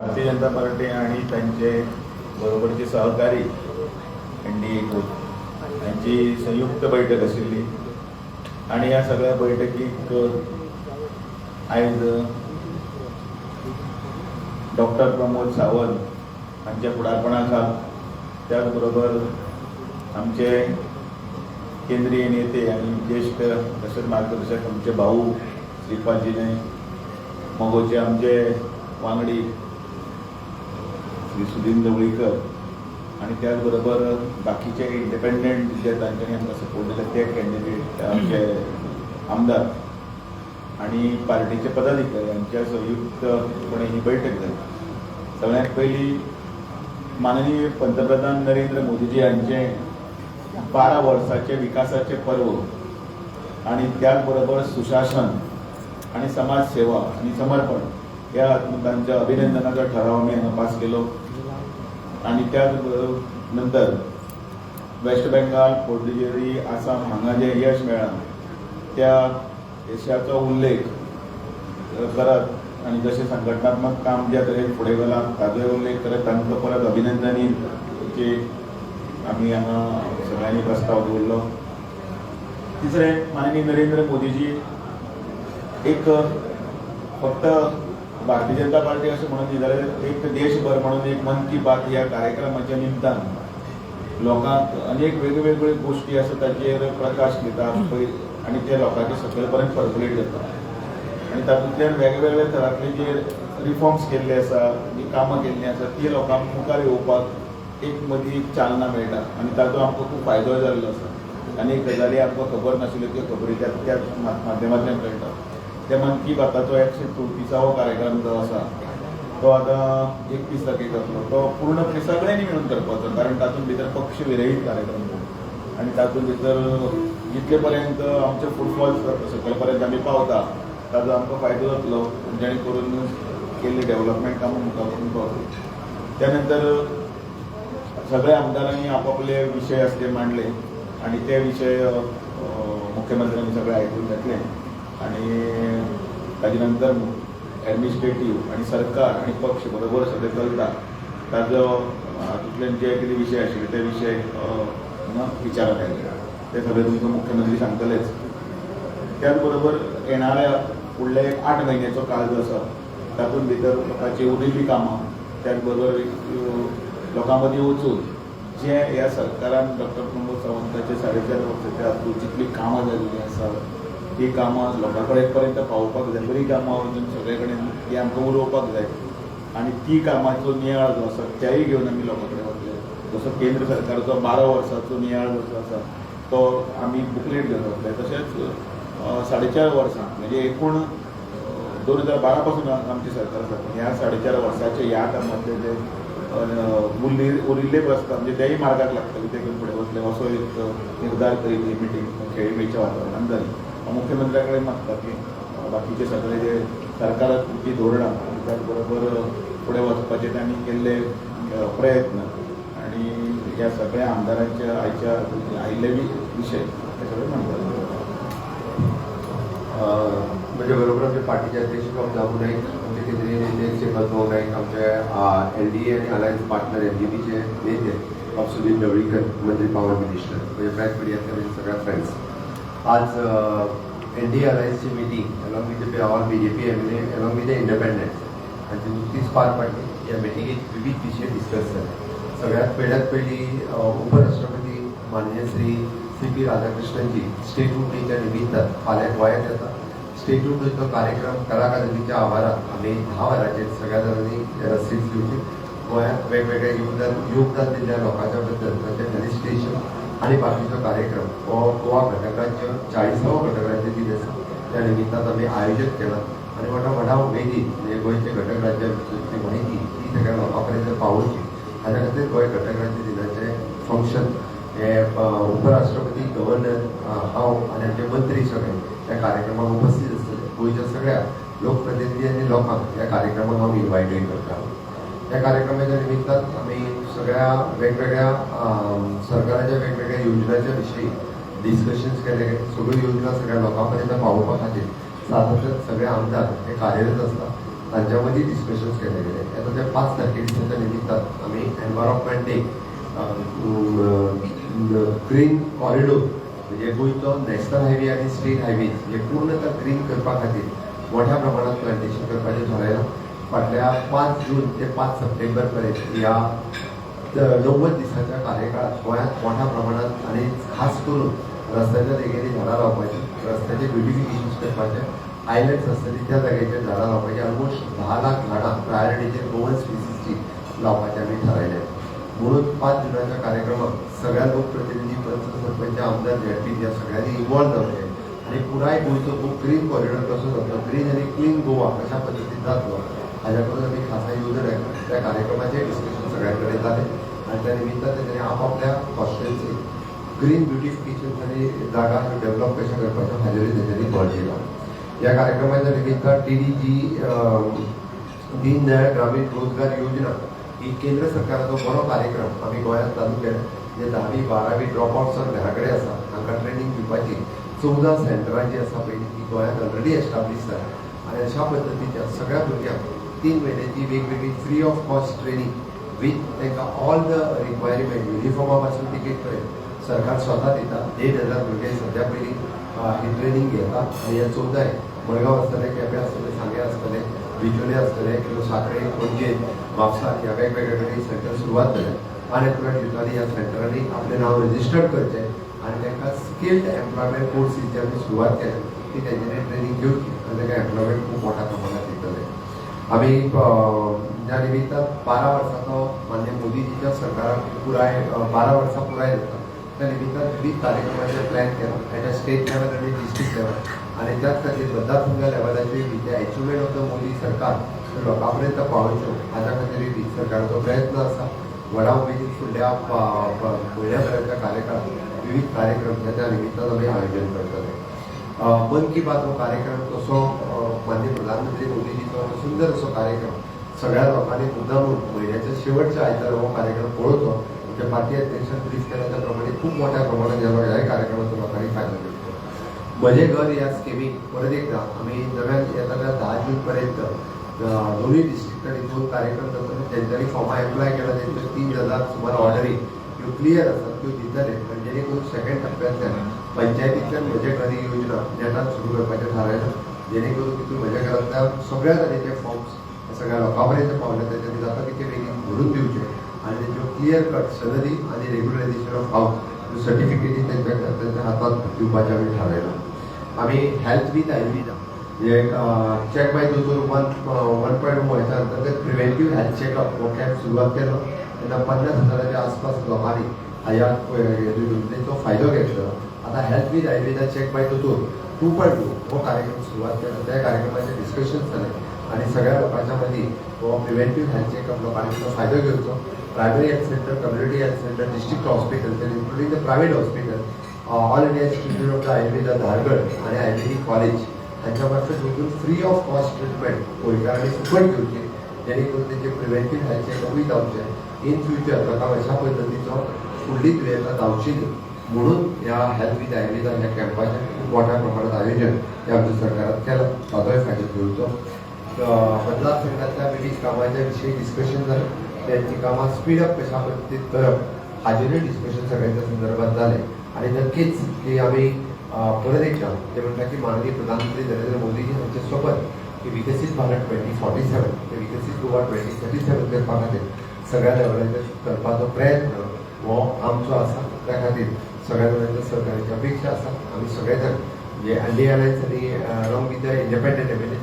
Bharatiya Janata party आणि त्यांचे बरोबरचे सहकारी NDA यांची संयुक्त बैठक आशिल्ली आणि या सगळ्या बैठकीक आज डॉक्टर प्रमोद सावंत हांच्या फुडारपणाखाल त्याचबरोबर आमचे केंद्रीय नेते आणि ज्येष्ठ तसेच मार्गदर्शक आमचे भाऊ श्रीपादजी नाईक मगोचे आमचे वांगडी श्री सुधीर ढवळीकर आणि त्याचबरोबर बाकीचे इंडिपेंडंट जे तांच्यांनी आमकां सपोर्ट दिला ते कॅन्डिडेट आमचे आमदार आणि पार्टीचे पदाधिकारी यांच्या संयुक्तपणे ही बैठक झाली. सगळ्यात पहिली माननीय पंतप्रधान नरेंद्र मोदीजी यांचे 12 वर्षाचे विकासाचे पर्व आणि त्याचबरोबर सुशासन आणि समाजसेवा आणि समर्पण या तांच्या अभिनंदनाचा ठराव मी हांगा पास केलो आणि त्याच नंतर वेस्ट बेंगाल पुडुचेरी आसाम हांगा जे यश मेळ्ळां त्या यशाचो उल्लेख करत आणि जसे संघटनात्मक काम ज्या तरेन फुडें गेलां ताजोय उल्लेख करत तांकां परत अभिनंदनीचे आमी हांगा सगळ्यांनी प्रस्ताव दवरलो. तिसरें माननीय नरेंद्र मोदीजी एक फक्त भारतीय जनता पार्टी अशें म्हणून न्ही जाल्यार एक देशभर म्हणून एक मन की बात ह्या कार्यक्रमाच्या निमतान लोकांक अनेक वेगवेगळ्यो गोष्टी आसा ताचेर प्रकाश दिता आणि ते लोकांचे सकयल पर्यंत पर्कुलेट जाता आणि तातूंतल्यान वेगवेगळ्या तरांतले जे रिफॉर्म्स केल्ले आसा जी कामां केल्लीं आसा ती लोकांक मुखार येवपाक एक मदीं एक चालना मेळटा आणि ताचो आमकां खूब फायदो जाल्लो आसा. अनेक गजाली आमकां खबर नाशिल्ल्यो त्यो खबरी त्याच माध्यमांतल्यान कळटा. त्या मन की बाताचो 134वो कार्यक्रम जो आसा तो आतां 31 तारखेक जातलो. तो पूर्णपणे सगळ्यांनी मेळून करपाचो कारण तातूंत भितर पक्ष विरहीत कार्यक्रम आणि तातूंत भितर जितले पर्यंत आमचे फुटफॉल सकयल पर्यंत आमी पावता ताजो आमकां फायदो जातलो जेणे करून केल्ली डेव्हलपमेंट कामां मुखार वचून पावतली. त्यानंतर सगळ्या आमदारांनी आपापले विशय आसले मांडले आणि ते विशय मुख्यमंत्र्यांनी सगळे आयकून घेतले आणि ताजे नंतर ॲडमिनिस्ट्रेटीव आणि सरकार आणि पक्ष बरोबर सगळे चलता ताजो हातूंतल्यान जे कितें विशय आशिल्ले ते विशय विचारात आयले ते सगळे तुमकां मुख्यमंत्री सांगतलेच. त्याच बरोबर येणाऱ्या फुडले 8 म्हयन्याचो काळ जो आसा तातूंत भितर लोकांची उरिल्लीं कामां त्याच बरोबर लोकां मदीं वचून जे ह्या सरकारान डॉक्टर प्रमोद सावंताचे 4.5 वर्साच्या हातूंत जितलीं कामां जाल्लीं आसा ती कामां लोकां कडेन पर्यंत पावोवपाक जाय. बरी कामां वचून सगळे कडेन ती आमकां उलोवपाक जाय आणि ती कामाचो नियाळ जो आसा त्याय घेवन आमी लोकां कडेन वतले. जसो केंद्र सरकारचो 12 वर्साचो नियाळ जो आसा तो आमी बुकलेट घेवन वतले. तशेंच 4.5 वर्सां म्हणजे एकूण 2012 पासून आमचे सरकार आसा ह्या 4.5 वर्साचे ह्या कामांतले जे उरिल्ले प्रस्ताव म्हणजे तेय मार्गाक लागतले ते घेवन फुडें वतले असो एक निर्धार करीत ही मिटींग खेळीमेळीच्या वातावरणांत जाली. मुख्यमंत्र्या कडेन मागता की बाकीचे सगळे जे सरकाराची धोरणां त्याच बरोबर फुडें वचपाचे तांणी केल्ले प्रयत्न आणि ह्या सगळ्या आमदारांचे आयिल्ले विशय ते सगळे म्हणतात. म्हणजे बरोबर आमच्या पार्टीचे अध्यक्ष डॉक्टर दामू नाईक आमचे केंद्रीय नेते श्रीपाद भाऊ नाईक आमचे NDA आणि अलायन्स पार्टनर NDPचे नेते डॉ. सुधीर ढवळीकर मंत्री पॉवर मिनिस्टर म्हणजे प्रेस मीडियातले सगळ्या फ्रेंड्स. आज NDA अलायन्सची meeting along with all BJP MLA along with the independent आणि नुकतीच पार पडली. या मिटिंगेत विविध विषय डिस्कस झाले. सगळ्यात पहिली उपराष्ट्रपती माननीय श्री CP राधाकृष्णनजी स्टेटहूड डेच्या निमित्तान फाल्यां गोंयांत येता. स्टेटहूड डेचो कार्यक्रम कला अकादमीच्या आवारात आमी 10 वरांचेर सगळ्या जाणांनी सीट्स दिवची. गोंयांत वेगवेगळे योगदान दिल्ल्या लोकांच्या बद्दल तांचें फेलिसिटेशन आणि बाकीचो कार्यक्रम हो गोवा घटक राज्य 40वो घटक राज्य दीन आसा त्या निमित्तान आमी आयोजीत केला आणि व्हडा उमेदीन म्हणजे गोंयचे घटक राज्याची माहिती ही सगळ्या लोकां पर्यंत पावोवची हाच्या खातीर गोंय घटक राज्य दिनाचे फंक्शन हे उपराष्ट्रपती गव्हर्नर हांव आणि आमचे मंत्री सगळे ह्या कार्यक्रमाक उपस्थित आसतले. गोंयच्या सगळ्या लोकप्रतिनिधी आनी लोकांक ह्या कार्यक्रमाक हांव इन्वायटेड करता. ह्या कार्यक्रमाच्या निमित्तान आमी सगळ्या वेगवेगळ्या सरकाराच्या वेगवेगळ्या योजनांच्या विशयी डिस्कशन्स केले. सगळ्यो योजना सगळ्या लोकां पर्यंत पावोवपा खातीर सातत्यान सगळे आमदार हे कार्यरत आसतात. तांच्या मदीं डिस्कशन्स केले गेले. आता त्या 5 तारखेच्या निमित्तान आम्ही एनवायरमेंट डे ग्रीन कॉरिडोर म्हणजे गोंयचो नॅशनल हायवे आणि स्टेट हायवे हे पूर्णतः ग्रीन करपा खातीर मोठ्या प्रमाणात प्लांटेशन करपाचें थारायलां. फाटल्या 5 जून ते 5 सप्टेंबर पर्यंत या 90 दिसांच्या कार्यकाळात गोंयांत मोठ्या प्रमाणात आणि खास करून रस्त्याच्या देगेनी झाडां लावपाची, रस्त्याचे ब्युटिफिकेशन करपाचे, आयलँड्स आसतली त्या जाग्याचेर झाडां लावपाची ऑलमोस्ट 10 लाख झाडां प्रायोरिटीचेर गोवन स्पिसीसची लावपाचें आमी थारायलें. म्हणून 5 जुनाच्या कार्यक्रमाक सगळ्या लोकप्रतिनिधी, पंच, सरपंच, आमदार, झेडपी या सगळ्यांनी इन्वॉल्व जावचे आणि पुराय गोंयचो खूप ग्रीन कॉरिडॉर कसो जातलो, ग्रीन आणि क्लीन गोवा कशा पद्दतीन जातलो हाज्या करून आमी खासा येवजण त्या कार्यक्रमाचें डिस्कशन सगळ्यां कडेन जालें आनी त्या निमित्तान तेंच्यांनी आपापल्या कॉन्स्टिट्युएन्सी ग्रीन ब्युटिफिकेशन आणि जागा डेव्हलप कशा करपाचो हाजेरूय तेंच्यांनी भर दिला. या कार्यक्रमाच्या निमित्तान DDG दीनदयाळ ग्रामीण रोजगार योजना ही केंद्र सरकाराचो बरो कार्यक्रम आमी गोंयांत चालू केला. जे 10वी 12वी ड्रॉपआउट्स घरा कडेन आसा हांकां ट्रेनिंग दिवपाची 14 सेंटरां जी आसा पळय ती गोंयांत ऑलरेडी एस्टाब्लीश जाला आनी अशा पद्दतीच्या सगळ्या भुरग्यांक 3 म्हयन्याची वेगवेगळी free of cost training with तांकां ऑल द रिक्वायरमेंट युनिफॉर्मा पासून टिकेट पर्यंत सरकार स्वता दिता. 1,500 भुरगे सद्या पयलीं ही ट्रेनिंग घेता आनी ह्या 14 मडगांव आसतले, केपें आसतले, सांगे आसतले, बिचोले आसतले, सांखळे, पणजे, म्हापसा ह्या वेगवेगळ्या कडेन सेंटर सुरवात जाल्या. अनएम्प्लॉयड युथांनी ह्या सेंटरांनी आपलें नांव रजिस्टर्ड करचें आनी तांकां स्किल्ड एम्प्लॉयमेंट कोर्सीची आमी सुरवात केल्या ती तेंच्यांनी ट्रेनिंग घेवची आनी तांकां एम्प्लॉयमेंट खूब मोठ्या प्रमाणात दितले. आमी ज्या निमित्तान 12 वर्साचो मान्य मोदीजीच्या सरकाराक पुराय 12 वर्सां पुराय जाता त्या निमित्तान विविध कार्यक्रमाचे प्लॅन केला एट अ स्टेट लेवल आणि डिस्ट्रिक्ट लेवल आणि त्याच खातीर मतदारसंघ लेवलाचेर the achievement of the Modi सरकार लोकां पर्यंत पावोवच्यो हाच्या खातीर सरकाराचो प्रयत्न आसा. व्हडा उमेदीन फुडल्या म्हयन्याभराच्या कार्यकाळात विविध कार्यक्रम त्या निमित्तान आमी आयोजन करतले. मन की बात हो कार्यक्रम तसो माननीय प्रधानमंत्री मोदीजीचो सुंदर असो कार्यक्रम सगळ्या लोकांनी मुद्दामून म्हयन्याच्या शेवटच्या आयतार हो कार्यक्रम पळोवचो. आमच्या पार्टी अध्यक्षान ब्रीफ केल्या त्या प्रमाणे खूप मोठ्या प्रमाणात ह्या कार्यक्रमाचो लोकांनी फायदो घेतलो. म्हजे घर ह्या स्किमीक परत एकदा आमी नव्यान येताल्या 10 जून पर्यंत दोन्ही डिस्ट्रिक्टांनी 2 कार्यक्रम जातले. तेंच्यांनी फॉर्मा एप्लाय केला तेंच्यो 3,000 सुमार ऑर्डरी ह्यो क्लियर आसात त्यो दितले आनी जेणे करून सेकंड टप्प्यांतल्यान पंचायतींतल्यान म्हजे घर योजना नेटान सुरू करपाचें थारायलां. जेणे करून तितून म्हज्या घरांतल्या सगळ्या तरेचे फॉर्म्स सगळ्या लोकां पर्यंत पावले तेंच्यांनी जाता तितके बेगीन भरून दिवचे आनी तेंच्यो क्लियर कट सनदी आनी रेग्युलरायझेशन ऑफ हावस सर्टिफिकेटी तेंच्या हातांत दिवपाचें आमी थारायलां. आमी हेल्थ विथ आयुर्वेदा हे चॅक बाय दोतोर 1.1 हेच्या अंतर्गत प्रिव्हेंटीव हेल्थ चॅकअप हो कॅम्प सुरवात केलो तेन्ना 50,000च्या आसपास लोकांनी ह्या योजनेचो फायदो घेतलो. आता health with Ayurveda check by दोतोर 2.2 हो कार्यक्रम सुरवात केला. त्या कार्यक्रमाचे डिस्कशन जाले आनी सगळ्या लोकांच्या मदीं हो प्रिव्हेंटीव हेल्थ चॅकअप लोकांनी तो फायदो घेवचो. Primary health centre, community health centre, district hospital including the private hospital, all India institute of the Ayurveda Dhargal आणि आयुर्वेदिक कॉलेज हांच्या मार्फत वचून फ्री ऑफ कॉस्ट ट्रिटमेंट गोंयकारांनी फुकट घेवची जेणे करून तेचे प्रिव्हेंटीव हेल्थ चॅकअपूय जावचें. इन फ्युचर लोकांक अशा पद्दतीचो फुडली दुयेंसां जावची न्ही म्हणून ह्या हेल्थ विथ आयुर्वेदा ह्या कॅम्पाचें खूब मोठ्या प्रमाणात आयोजन हे आमच्या सरकारान केलां. ताचोय फायदो घेवचो. मतदारसंघातल्या विविध कामांच्या विशयी डिस्कशन जालें. त्यांची कामां स्पीडअप कशा पद्दतीन करप हाजेरूय डिस्कशन सगळ्यांच्या संदर्भात जालें आनी नक्कीच की आमी परत एकदा ते म्हणटा की माननीय प्रधानमंत्री नरेंद्र मोदीजी हांचें स्वप्न की विकसीत भारत 2047 ते विकसीत गोवा 2037 करपा खातीर सगळ्या लेवलाचेर करपाचो प्रयत्न हो आमचो आसा. त्या खातीर सगळ्या लेवलाचेर सरकाराची अपेक्षा आसा आमी सगळे जण जे एनडीए अलायन्स आनी along with the independent MLA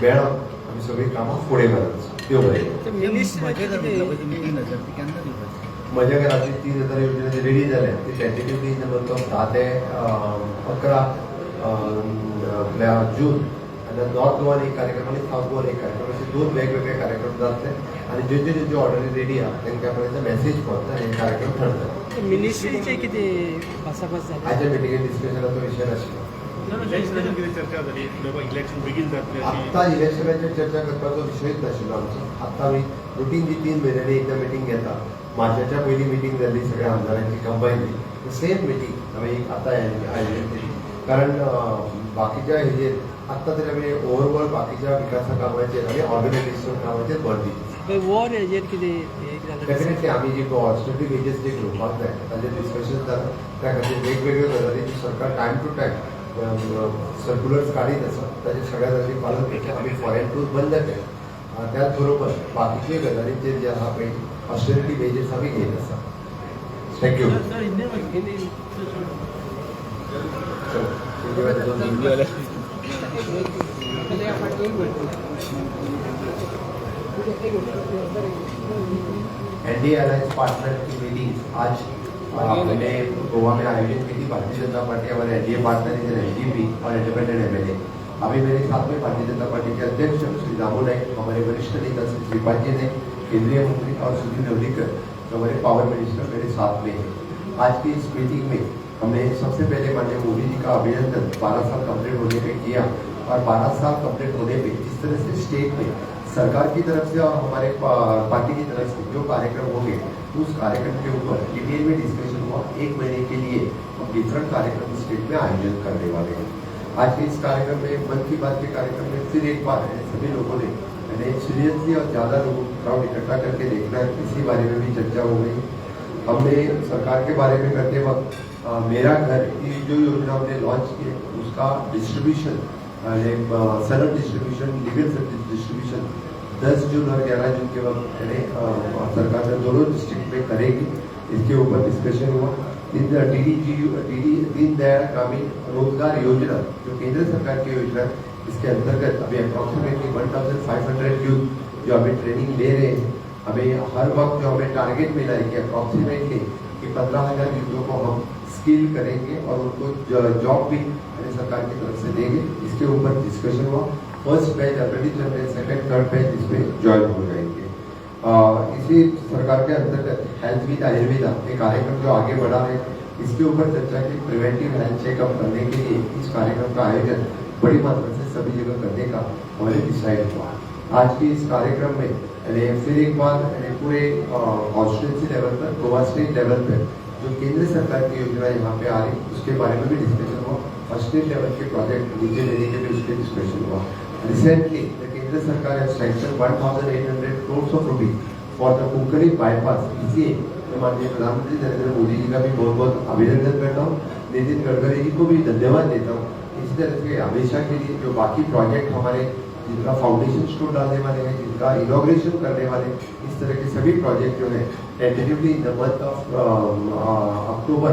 मेळोन आमी सगळीं कामां फुडें व्हरत. देव म्हज्या घराची 3,000 योजना रेडी जाल्या ती tentatively in the month of 10 ते 11 जून आनी नॉर्थ गोवान एक कार्यक्रम आनी साऊथ गोवान एक कार्यक्रम अशे 2 वेगवेगळे कार्यक्रम जातले आनी ज्यो ज्यो ऑर्डरी रेडी आहा तांच्या पर्यंत मेसेज पावता आनी कार्यक्रम ठरतले. मिनिस्ट्रीचे कितें भासाभास जाली आजच्या मिटिंगेन डिस्कशनाचो विशय नाशिल्लो. आत्ता इलेक्शनाचेर चर्चा करपाचो विशयच नाशिल्लो आमचो. आत्ता आमी रुटीन जी 3 म्हयन्यांनी एकदा मिटींग घेता. मार्चाच्या पयली मिटींग जाल्ली सगळ्या आमदारांची कंबायनली सेम मिटींग आमी आतां आयोजन केली कारण बाकीच्या हेजेर आत्ता तरी आमी ओवरऑल बाकीच्या विकासा कामाचेर आनी ऑर्गनायझेशन कामाचेर भर दिली. वॉर हेजेर कितें एक जालें डेफिनेटली आम्ही जे ऑस्ट्रेलियन वेजेस जे घेवपाक जाय ताजे डिस्कशन जाता त्या खातीर वेगवेगळ्यो गजालींची सरकार टायम टू टायम सर्क्युलर्स काडीत आसा ताजे सगळ्या गजाली पालन करता आमी फॉरेन टूर बंद केले त्याच बरोबर बाकीचे गजालींचेर जे आहा पळय ऑस्ट्रेलियन वेजेस आमी घेत आसा थँक्यू एनडीए अलायंस पार्टनर की मीटिंग आज हमने गोवा में आयोजित की थी। भारतीय जनता पार्टी हमारे एनडीए पार्टनर इधर एनडीपी और इंडिपेंडेंट एमएलए। अभी मेरे साथ में भारतीय जनता पार्टी के अध्यक्ष श्री दामू नायक, हमारे वरिष्ठ नेता श्री श्रीपाद जी ने, केंद्रीय मंत्री और सुधीर नवलीकर जो हमारे पावर मिनिस्टर मेरे साथ में है। आज की इस मीटिंग में हमने सबसे पहले माननीय मोदी जी का अभिनंदन 12 साल कंप्लीट होने पे किया और 12 साल कंप्लीट होने पे जिस तरह से स्टेट में सरकार की तरफ से और हमारे पार्टी की तरफ से जो कार्यक्रम होंगे उस कार्यक्रम के ऊपर डिटेल में डिस्कशन हुआ। 1 महीने के लिए हम डिफरेंट कार्यक्रम स्टेट में आयोजन करने वाले हैं। आज के इस कार्यक्रम में मन की बात के कार्यक्रम में फिर एक बार सभी लोगों ने सीरियसली और ज़्यादा लोगों को क्राउड इकट्ठा करके देखना है, इसी बारे में भी चर्चा हो गई। हमने सरकार के बारे में करते वक्त मेरा घर की जो योजना हमने लॉन्च की है उसका डिस्ट्रीब्यूशन सनद डिस्ट्रीब्यूशन लीगल सर्विस डिस्ट्रीब्यूशन 10 जून और 11 जून के वक्त सरकार ने दोनों डिस्ट्रिक्ट में करेगी। इसके ऊपर डिस्कशन हुआ। दीन दयाल ग्रामीण रोजगार योजना जो केंद्र सरकार की योजना है, इसके अंतर्गत अभी अप्रॉक्सीमेटली 1500 यूथ जो अभी ट्रेनिंग ले रहे हैं। हमें हर वक्त जो हमें टारगेट मिला है कि अप्रॉक्सीमेटली कि 15,000 यूथों को हम स्किल करेंगे और उनको जॉब भी सरकार की तरफ से देंगे। इसके ऊपर डिस्कशन हुआ। फर्स्ट बैच ऑलरेडी चल रहे, सेकंड थर्ड बैच इसमें ज्वाइन हो जाएंगे। इसी सरकार के अंतर्गत हेल्थ विद आयुर्वेदा एक कार्यक्रम जो आगे बढ़ा है, इसके ऊपर चर्चा की। प्रिवेंटिव हेल्थ चेकअप करने के लिए इस कार्यक्रम का आयोजन बड़ी मात्रा से सभी जगह करने का हमारे डिसाइड हुआ। आज के इस कार्यक्रम में फिर एक बार पूरे कॉन्स्टिट्यूंसी लेवल पर, गोवा स्टेट लेवल पर जो केंद्र सरकार की योजना यहाँ पे आ रही उसके बारे में भी डिस्कशन हुआ और स्टेट लेवल के प्रोजेक्ट नीचे लेने के लिए उसके डिस्कशन हुआ। रिसेंटली केंद्र सरकार ने sanction 1,800 crores of rupees for the Kunkari bypass. इसलिए मैं माननीय प्रधानमंत्री नरेंद्र मोदी जी का भी बहुत बहुत अभिनंदन करता हूँ, नितिन गडकरी जी को भी धन्यवाद देता हूँ। इस तरह से हमेशा के लिए जो बाकी प्रोजेक्ट हमारे जिनका फाउंडेशन स्टोन डालने वाले हैं, जिनका इनॉग्रेशन करने वाले, इस तरह के सभी प्रोजेक्ट जो है tentatively in the month of October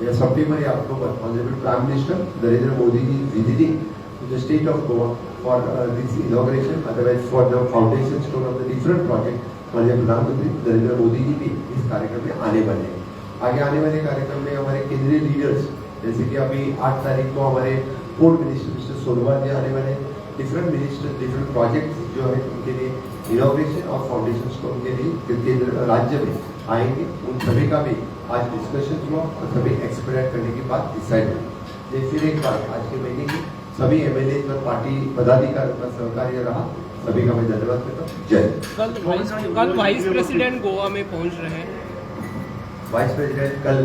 या सितंबर या October honourable prime minister Narendra Modi ji visiting to the state of Goa for this inauguration, otherwise for the foundation stone of the different project. माननीय प्रधानमंत्री नरेंद्र मोदी जी भी इस कार्यक्रम में आने वाले हैं। आगे आने वाले कार्यक्रम में हमारे केंद्रीय लीडर्स जैसे कि अभी 8 तारीख को हमारे पोर्ट मिनिस्टर मिस्टर सोनोवाल जी आने वाले, डिफरेंट मिनिस्टर डिफरेंट प्रोजेक्ट जो है उनके लिए इनॉग्रेशन और फाउंडेशन स्टोन के लिए केंद्र राज्य में आएंगे। उन सभी का भी आज डिस्कशन हुआ और सभी एक्सपेक्ट करने की बात डिसाइड हुई। फिर एक बार आज के मीटिंग में सभी एमएलए और पार्टी पदाधिकारियों का सहकार्य रहा, सभी का मैं धन्यवाद करता हूँ। जय। कल वाइस प्रेसिडेंट गोवा में पहुंच रहे हैं। वाइस प्रेसिडेंट कल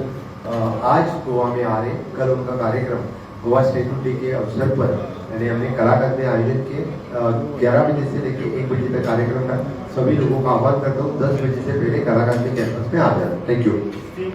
आज गोवा में आ रहे। कल उनका कार्यक्रम गोवा स्टेट डे के अवसर पर हमने कलाकंद में आयोजन किए। 11 बजे से लेकर 1 बजे तक कार्यक्रम का सभी लोगों का आह्वान करता हूँ 10 बजे से पहले कलाकंद के कैंपस में आ जाना। Thank you.